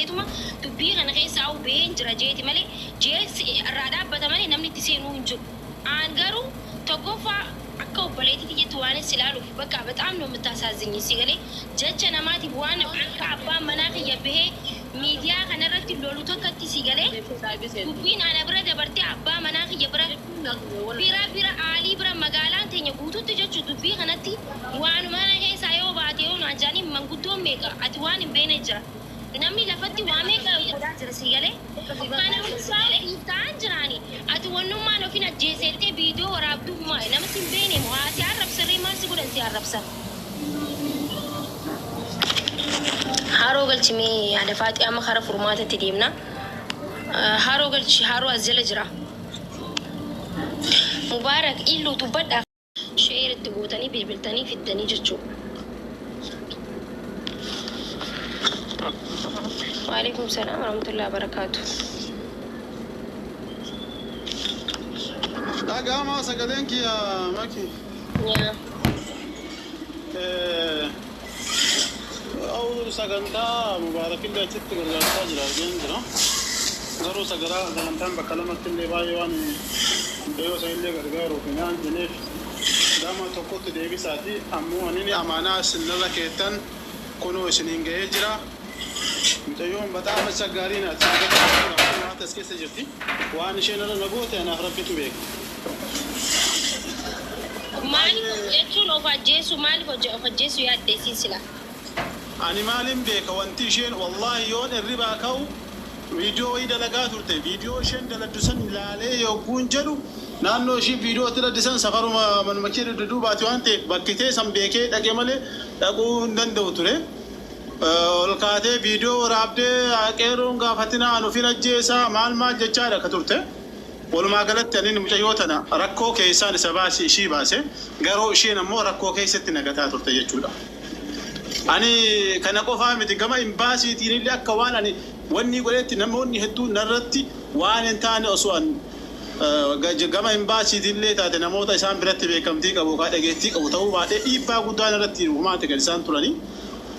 تما تبيه أنا غير ساو بين جراجيتي مالي جيس الرادع بتمني نمني تسينون جو عنقرو تقوفا أكو بليتي تيجي تواني سلالو في بكا بتعملوا متاسازين يسيقلي جاتش أنا ما تبوانا وحكا عبا مناخي يبهي ميديا خنا رتب لولو توكتي سيقلي تبين أنا برا دبرتي عبا مناخي يبرا بيرا عالي برا مقالان تيني قوتو تجاتشو تبي خناتي وانو مانا هي سايو باتيو ناجاني منقوتو ميكا أتواني بين جرا نمي لفتي واميكا يقودا جرا سيقلي وكان وصال إنتان جراني أتوانو مانو فينا جيسيرتي بيديو ورابدو ما نمسين بيني مواسي عرب سري ما سيقول انتي عرب سر هارو قلت مي يعني فاتي أما خرا فرماتة تديمنا هارو قلت هارو أزل جرا مبارك إلو تبدأ شعير التقوتاني بالبلتاني في الدني جتشو وعليكم السلام ورحمة الله وبركاته أجمع سكدينك يا ماكي يا أو سكنتا مبارك الله تكتب الرجال جرا غرو سكرا غلطان بكلامك اللي بايوان ديو سيلي غرغارو كنان جنيف داما توكوت ديبي ساتي أمو أنيني أمانة سنلا كيتن كونو سنين جيجرا متيوم بتاع مسجارين أتساعد ما تسكت سجفتي وأنا شيء أنا نقول أنا هربت بيك مالي يكشون أفجيسو مالي أفجيسو يا ديسي سلا أنا مالي بيك وانتي شين والله يون الربا كاو فيديو إذا لقاه ترتي فيديو شين دلدسن لالي يكون جلو نانو شيء فيديو تلدسن سفر من مكير الدو باتوانتي بكتة سام بيكه تجمله تقول نندو ترى والكاتة فيديو رابطة أكيرون قافتنا أنو في نجسا مال جتشارة كترته ولما قالت تاني مجيوتنا ركو كيسان سباسي شيء باسه قالوا شيء نمو ركو كيستنا قتها ترته يجولا أني كنا قفا متجمع إمباسي تيني لي أكوان أني وني قلت نموني هدو نرتي وان انتاني أسوان جمع إمباسي تيني تاتي نموتا إسان برتي بكم تيك أبو قاعد أجتيك أبو تهو بعد إيبا قدان رتي وما تكلسان تلاني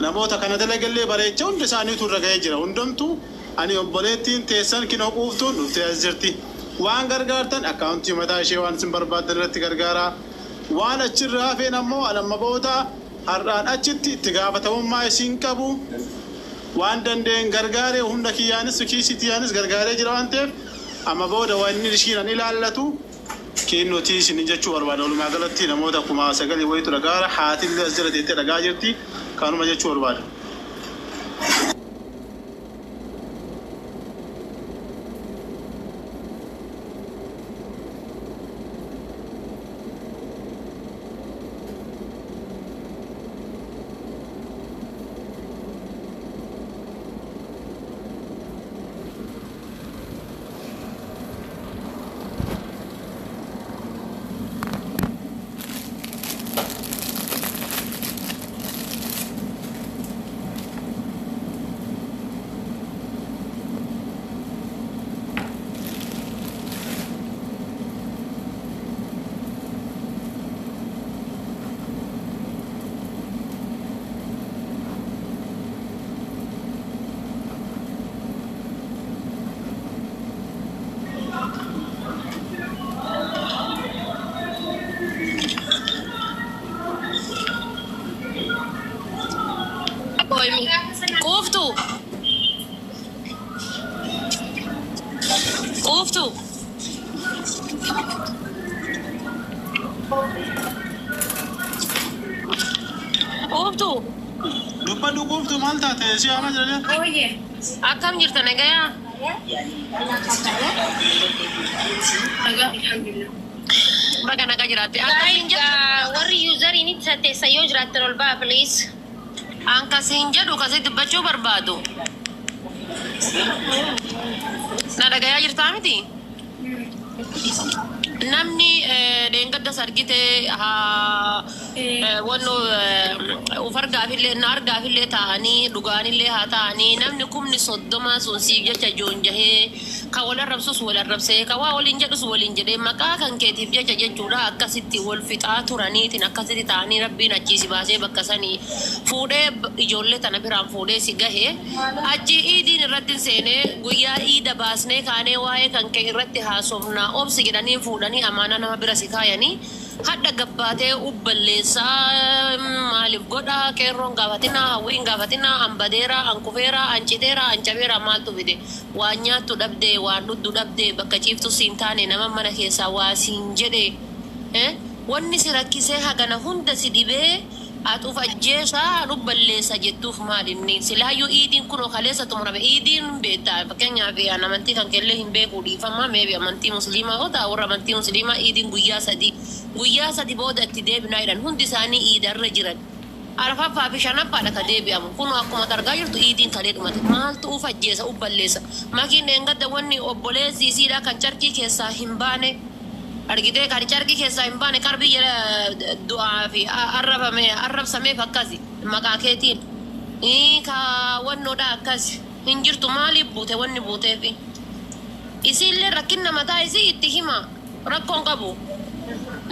نموتا كنا تلاقي بريتشون لساني تورجع جرا وندمتو أني أبولتين تيسان كنا قوفتون وتأزرتي وان غرغارتن أكاونتي متاشي وان سنبر بعد رتي غرغارا وان أشرها في نمو أنا مبودا هران أشتي تجافتهم ما يسينكابو وان دندن غرغاري هندا كيانس كيسيتيانس غرغاري جرانتف أما بودا وان نرشين إلى اللتو كين نوتيس نيجاتشو أربعة ولا ما غلطتي نمودا كوما سجلي ويتو رغارا حاتي اللي أزرت يتي رغاجرتي كانوا ما جاتشو أربعة كوفتو كوفتو كوفتو دبا كوفتو مالتا تيسي أنا جرا Oye, أكم جرت أنا جاية بقى أنا جراتي وري يوزر إني تسيو جرات البا بليز أنك سينجر وكذا بتشو بربادو نادا جاية جرتامي دي namni deengadda sargite ha wanno ufargaafillee naargaafillee taa'anii dhugaanillee haa taa'anii namni kumni soddoma sun siif jecha joonjahee كولا ربسوس ولا ربسي كوا ولين جدوس ولين جدي مكا كان كيتيف جا جورا أكاسيتي والفتاة رانيتي نكاسيتي تاني ربنا تجيسي باسي بكاساني فودة يجولة تنا برام فودة سيجاه أجي إيدين ردين سنة ويا إيدا باسنة كانه واي كان كيرتي هاسومنا أوب سيجداني فوداني أمانة نما براسيكاياني hadda gabbaatee ubballeessaa maaliif godha qeerroon gaafatina hawwiin gaafatina ambadeera ankufeera anciteera ancabeera maaltu fide waan nyaattu dhabde waan dhuddu dhabde bakka ciiftu siin taane nama mana keessaa waa siin jedhe wanni si rakkisee hagana hunda si dhibee atuuf ajjeesaa ubballeessa jettuuf maalinni silaayyuu iidiin kunoo kaleessa tumurame iidiin beektaa fakkeenyaaf amantii kan kellee hin beekuu dhiifamaa meebi amantii musliimaa otaa warra amantii musliimaa iidiin guyyaa sadi booda itti deebinaa jedhan hundi isaanii iidarra jiran arfaffaa fi shanaffaadha ka deebi'amu kunoo akkuma argaa jirtu iidiin kalee dhumate maaltu uf ajjeesa ubballeessa makiin dheengadda wanni obboleessi isiidha kan carqii keessaa hin baane argitee kan carqii keessaa hin baane qarbii jedha du'aa fi arrabsameef akkasi maqaa keetiin ka wannoodha akkasi hin jirtu maaliif buute wanni buuteefi isiillee rakkinna mataa isii itti hima rakkoon qabu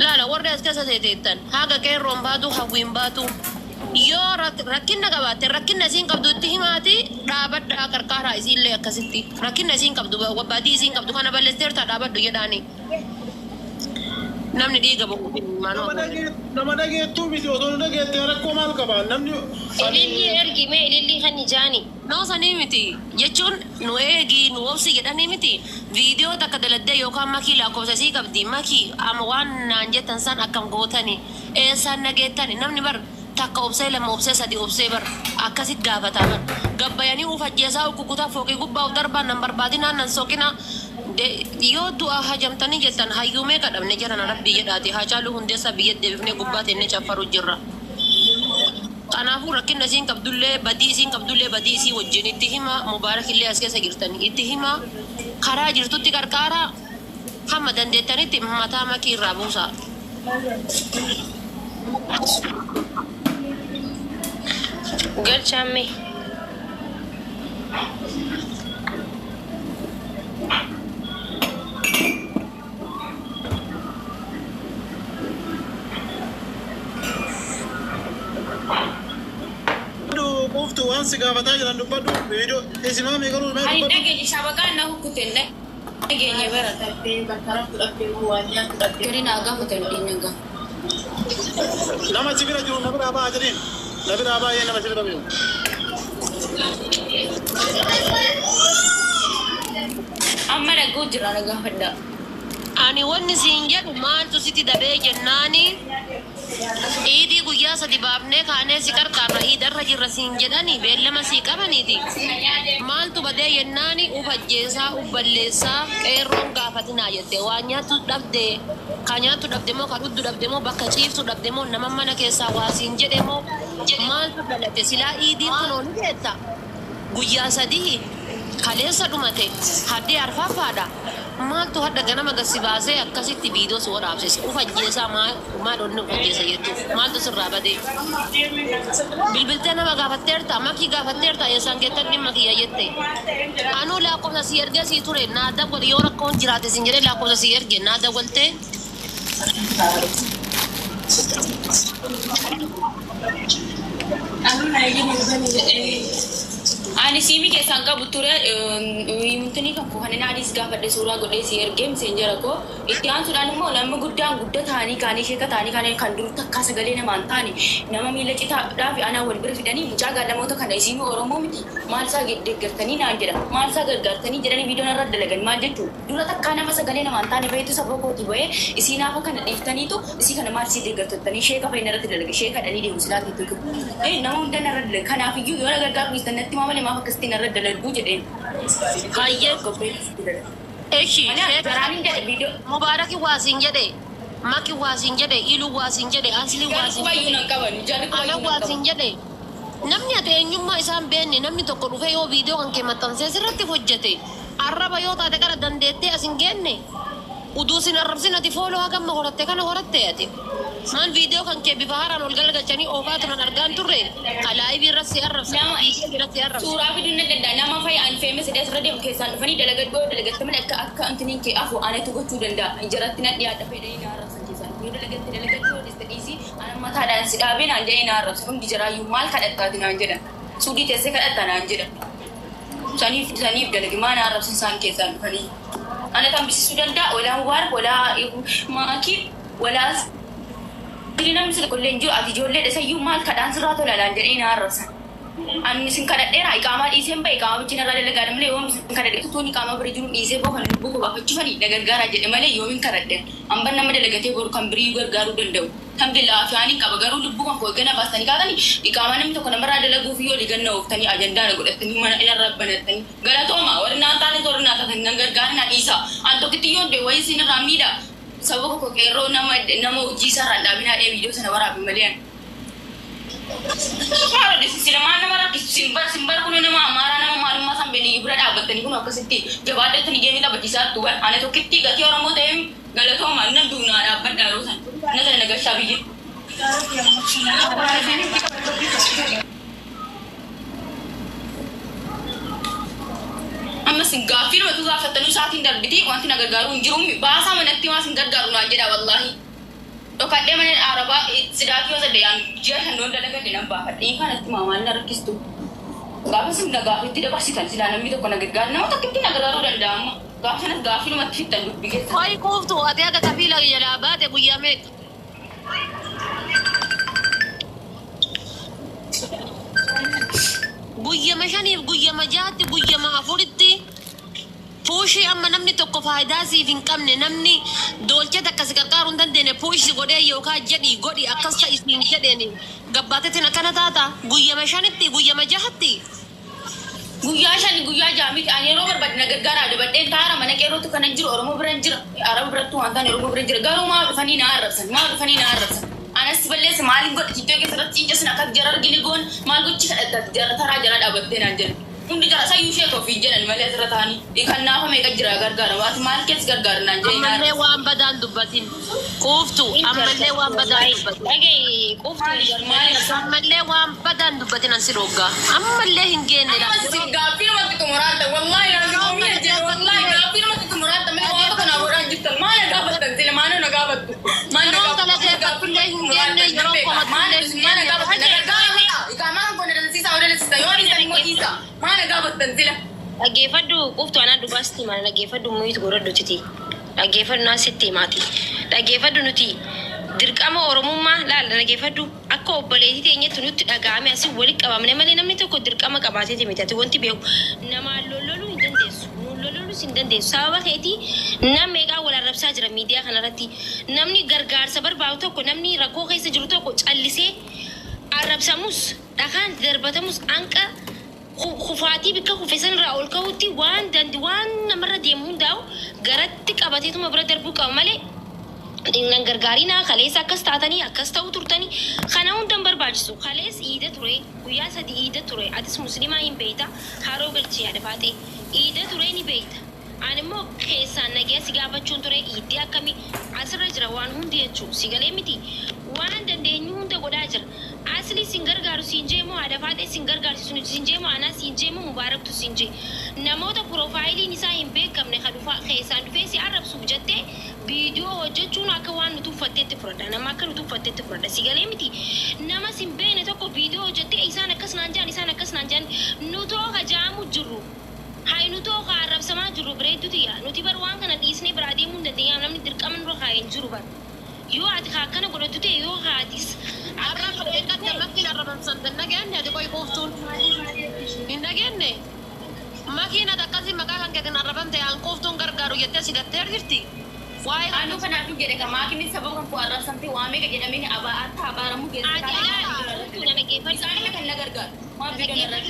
laala warri as keessa seeteettan haga qeerroon baatu hawwiin baatu yoo rakkinna qabaatte rakkinna isiin qabdu itti himaati dhaabadhaa qarqaaraa isiillee akkasitti rakkinna isiin qabdu baadii isiin qabdu kana balleesteertaa dhaabadhu jedhaani namni dhiiga boqu nama dhageettuu miti otoo nu dhageettee rakkoo maal qabaa namni ilillii ergi mee ilillii kan ijaani noosanii miti jechuun nu eegi nu obsi jedhanii miti viidiyoo takka daladdee yookaan makii lakkoofsasii qabdi makii ama waan naan jettan san akkam gootani eessaan nageettani namni bar takka obsee lama obsee sadi obsee bar akkasit gaafataa bar gabbayanii uf ajjeesaa ukkukutaa fooqii gubbaa uf darbaan nan barbaadinaan nan soqina yoo du'a hajamtanii jettan hayyuumee kadhabne jedhan rabbii jedhaati haa caaluu hundeessa biyya deebifnee gubbaa teennee caffaru jirra. Kanaafuu rakkinna isiin qabdullee badii isiin qabdullee badii isii wajjin itti hima mubaarakillee as keessa jirtan itti hima karaa jirtutti qarqaaraa hamma dandeettanitti mataa makii irraa buusaa. Galchamme. Kuftuun waan si gaafataa jiran dubbadhu viidiyoo isimaa meeqaluu ani dhageenya shabakaan na hukkutenne dhageenya bara tattee bakkara fudhattee waan nyaatu dhattee gadi naa gaafatan dhiinna gaa nama si bira jiru na biraa ba'aa jedhiin na biraa baay'ee nama si bira jiru. amma dhaguu jira na gaafadha ani wanni siin jedhu maaltu sitti dabee jennaani iidii guyyaa sadi baafnee kaanee si qarqaarra iidarra jirra siin jedhani beellama sii qabaniiti maaltu badee jennaani uf ajjeesaa uf balleessaa qeerroon gaafatinaa jette waan nyaattu dhabde ka nyaattu dhabde moo ka dhuddu dhabde moo bakka ciiftu dhabde moo nama mana keessaa waa siin jedhe moo maaltu dhalate silaa iidiin kunoo ni beetta guyyaa sadii kaleessa dhumate haddee arfaafaadha maaltu hadda ganama gassi baasee akkasitti viidiyoo si waraabsise uf ajjeesaa maal onni uf ajjeesa jettuuf maaltu sirraa badee bilbiltee nama gaafatteerta makii gaafatteerta eessaan geettan dhimma kiyya jette anuu lakkoofsa si ergee sii ture naa dawwal yoo rakkoon jiraate sin jedhee lakkoofsa si erge naa dawwaltee ani siimi keessaan qabu ture mintini kan kuhanin adis gaafadhe suuraa godhee si ergee meseenjera koo itti aansuudhaan immoo nama guddaan gudda ta'anii kaanii sheeka ta'anii kaanii kan dur takkaa sagalee namaan taane nama miila citaadhaaf anaa wal bira fidanii mucaa gaadamoota kana isiimii oromoo miti maal isaa deeggartanii naan jedha maal isaa gargaartanii jedhanii viidiyoon irra dalagan maal jechuu dura takkaa nama sagalee namaan taane baheetu saba kooti bahee isii naafa kana dhiiftaniitu isii kana maal isii deeggartottanii sheeka fayyina irratti dalaga sheeka dhanii deemu silaatti tuqu nama hundan irra dalaga kanaafiyyuu yoo gargaaru istannatti maamalee maaf akkasitti irra dalagu jedheen hayyee eshi mubaaraki waasin jedhe maki waasin jedhe ilu waasin jedhe asli waasin ana waasin jedhe namni ati eenyummaa isaan beenne namni tokko dhufee yoo viidiyoo kan kee maxxansee sirratti hojjete arraba yoo taate kana dandeettee asin geenne uduu sin arrabsin ati fooloo hagamma horatte kana horatte ati Man video kan ke bifaharan ol galgalchanii oofaa turan argaan turre alaayi birratti arrabsa birratti arrabsa suuraa fiduun danda'a nama fa'i an famous des radio keessaan dhufanii dalagattaman akka antiniin kee afu anatu gochuu danda'a jaratti na dhiyaata fedhanii na arrabsan keessaan yoo dalagattoo dhiisi ana mataadhaan si dhaabee naan jedhee na arrabsa hundi jiraayyuu maal kadhattaati naan jedhan suudii teessee kadhatta naan jedhan saniif dalagi maa na arrabsan isaan keessaan dhufanii ana tambisisuu danda'a walaan waar walaa maakii walaa Jadi nama mesti kolej jual, ati jual le, desa you mal kadang surat tu lalan jadi ina rasa. An mesti kadat era, ikamat isen baik, ikamat Cina rada negara Malay, om mesti kadat itu ni ikamat berjuru isen bukan buku apa cuma ni negara jadi Malay, yo min kadat deh. Amban nama delegasi baru kambri garu dendau. Alhamdulillah, fiani kaba garu bukan kau kena bahasa ni kata ni ikamat ni tu kena berada lagu video di ganau, tani agenda lagu tani mana ina rab banat tani. Galat oma, warna tani tani negara na isa. Anto kitiyon deh, wajib sini ramida. Sabu ko kero nama uji saran da bina video sana wara bimalian. Kalau di sisi mana mara simbar kuno nama amara nama malu masam beni ibra da batani kuno kasiti. Jabada tani game ta bati satu kan. Ane to kitti gati orang mo tem gala to manna duna da bat darusan. Na sana naga shabi. Amma singgafir waktu gafat tanu saat ini darbiti, wanti nagar garun jurum bahasa menakti mas singgah garun aja dah wallahi. To kadang mana Araba sedaki masa deyan dia handon dah dekat dengan bahat. Ini kan nanti mama nak kis tu. Gafat sih nagar tidak pasti kan sila nami tu kau nagar garun. Nama tak kita nagar garun dan dam. Gafat gafir mati tanu bikin. Koi Kuftuun ada tapi lagi jalan abad bu yamek. Guyya mashaniif guyya majaatti guyya afuritti puushii amma namni tokko faayidaa siif hin qabne namni doolchee takka si qarqaaruu hin dandeenye puushii godhee yookaan godhi akkas ta'isiin jedheeni gabbaatetiin akkana taata guyya mashanitti guyya majahatti. Guyyaa shani guyyaa jaamiti ani yeroo barbaadina gargaaraa dabadheen taara mana qeerrootu kana jiru Oromoo biran jira Araba birattu waan ta'an Oromoo biran jira garuu maa dhufanii na arrabsan. Anas sebelah semaling got kita ke serat cinca senakat jarar gini gon mal got cika ada jarar tara jarar dapat tenanjen. Undi jarak saya usai kopi jalan malah seratani ikan nama mereka jarak gargar wat market gargar nanjen. Amalle wan badan dubatin Kuftuun amalle wan badan dubatin. Lagi Kuftuun amalle wan badan dubatin ansiroga amalle hingene la. Masih gafir mati tumurata wallahi wallahi gafir mati tumurata mereka apa kena orang jutal mana dapat tentil mana nak dapat tu mana dapat gafir hingene jorok komat mana dapat negara ikaman ko na sisa orang sisa yoni tani mo isa mana dapat tentil lagi fadu Kuftuun anak dubasti mana lagi fadu muit gorod duciti lagi fadu nasitti mati lagi fadu nuti dirqama oromummaa laala nageeffadhu akka obboleetii teenyatti nutti dhaga'ame asii walitti qabamne malee namni tokko dirqama qabaateeti miti ati wanti beeku nama lololuu hin dandeessu lololuu hin dandeessu sababa keetii nama meeqaa wal arrabsaa jira miidiyaa kanarratti namni gargaarsa barbaadu tokko namni rakkoo keessa jiru tokko callisee arrabsamus dhakaan darbatamus anqa kufaatii bikka kufesan irraa ol ka'utti waan namarra deemu hundaa'u garatti qabateetuma bira darbuu qaba malee Dengan gargarina kales akkas taatanii akkas ta'u turtanii kana hundan barbaachisu kales iida ture guyyaa sadii iida ture atis muslimaa hin beeyta haroo galchee adfaate iida ture ni beeyta animmoo keessaan nagee si gaafachuun ture iiddi akkamii asirra jira waan hundi jechuu si galee miti waan dandeenyu hunda godhaa jira asli sin gargaaru siin jeemoo adfaate sin gargaarsisu nuti siin jeemoo anaa siin jeemoo mubaaraktu siin jee namoota piroofaayiliin isaa hin beekamne kadhufa keessaan dhufee si arrabsuuf jettee video hojjechuun akka waan nuti uffatteetti fudhadha nama akka nuti uffatteetti fudhadha si galee miti nama sin beene tokko video hojjettee isaan akkas naan jaan nutoo hajaamu jirru hai nutoo arrabsamaa jirru bireedduti yaa nuti bar waan kana dhiisnee biraa deemuu hin dandeenyaa namni dirqama nurra kaa'een jiru bar yoo ati akkana godhattu ta'e yoo haatis arraba eeggatti makkiin arrabamsan dannageenne ati qoy Kuftuun hin dhageenne makiina akkasii maqaa kan keetiin arrabamte aan Kuftuun gargaaru jettee si gattee jirti. Why anu kan aku jadi kemakin ni sebab kan puara sampai wame ke jadi mini aba atta abaramu ke. Ada. Itu nak ke. Misalnya kan lagar gar. Mau video nak